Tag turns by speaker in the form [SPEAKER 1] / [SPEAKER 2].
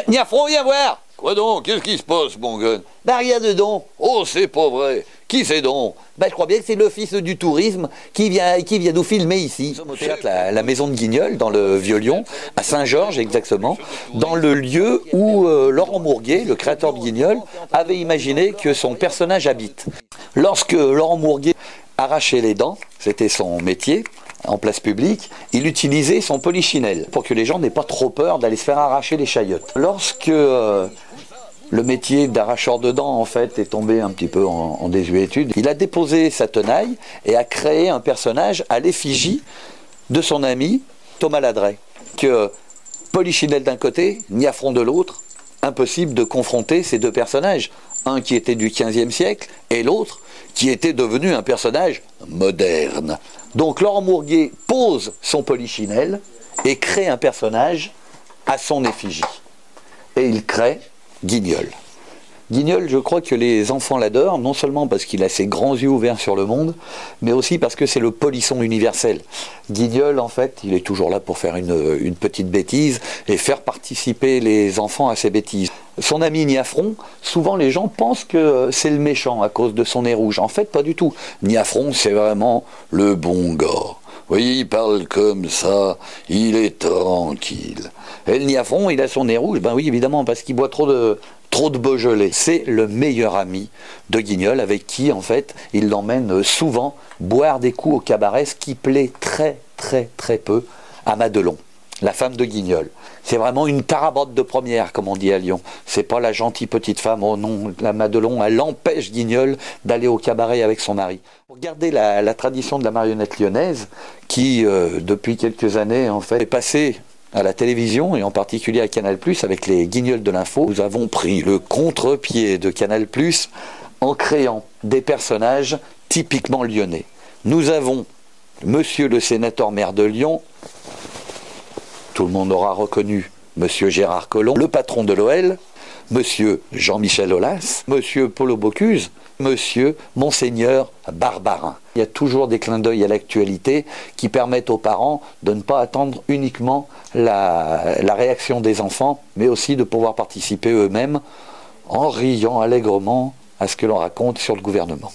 [SPEAKER 1] Niafron, viens voir. Quoi donc? Qu'est-ce qui se passe, mon gun? Ben rien de donc. Oh, c'est pas vrai. Qui c'est donc? Ben je crois bien que c'est l'office du tourisme qui vient nous filmer ici. Nous sommes au théâtre la Maison de Guignol, dans le Vieux-Lyon, à Saint-Georges exactement, dans le lieu où Laurent Mourguet, le créateur de Guignol, avait imaginé que son personnage habite. Lorsque Laurent Mourguet arrachait les dents, c'était son métier, en place publique, il utilisait son polichinelle pour que les gens n'aient pas trop peur d'aller se faire arracher les chayottes. Lorsque le métier d'arracheur de dents en fait est tombé un petit peu en désuétude, il a déposé sa tenaille et a créé un personnage à l'effigie de son ami Thomas Ladret. Que polichinelle d'un côté, Niafron de l'autre, impossible de confronter ces deux personnages. Un qui était du XVe siècle et l'autre qui était devenu un personnage moderne. Donc Laurent Mourguet pose son polichinelle et crée un personnage à son effigie. Et il crée Guignol. Guignol, je crois que les enfants l'adorent, non seulement parce qu'il a ses grands yeux ouverts sur le monde, mais aussi parce que c'est le polisson universel. Guignol, en fait, il est toujours là pour faire une petite bêtise et faire participer les enfants à ses bêtises. Son ami Niafron, souvent les gens pensent que c'est le méchant à cause de son nez rouge. En fait, pas du tout. Niafron, c'est vraiment le bon gars. Vous voyez, il parle comme ça, il est tranquille. Et le Niafron, il a son nez rouge, ben oui, évidemment, parce qu'il boit trop de Beaujolais. C'est le meilleur ami de Guignol, avec qui, en fait, il l'emmène souvent boire des coups au cabaret, ce qui plaît très, très, très peu à Madelon, la femme de Guignol. C'est vraiment une tarabotte de première, comme on dit à Lyon. C'est pas la gentille petite femme, oh non, la Madelon, elle empêche Guignol d'aller au cabaret avec son mari. Pour garder la tradition de la marionnette lyonnaise, qui, depuis quelques années, en fait, est passée à la télévision, et en particulier à Canal+, avec les Guignols de l'info, nous avons pris le contre-pied de Canal+, en créant des personnages typiquement lyonnais. Nous avons Monsieur le sénateur maire de Lyon, tout le monde aura reconnu Monsieur Gérard Collomb, le patron de l'OL, Monsieur Jean-Michel Aulas, Monsieur Polo Bocuse, Monsieur Monseigneur Barbarin. Il y a toujours des clins d'œil à l'actualité qui permettent aux parents de ne pas attendre uniquement la réaction des enfants, mais aussi de pouvoir participer eux-mêmes en riant allègrement à ce que l'on raconte sur le gouvernement.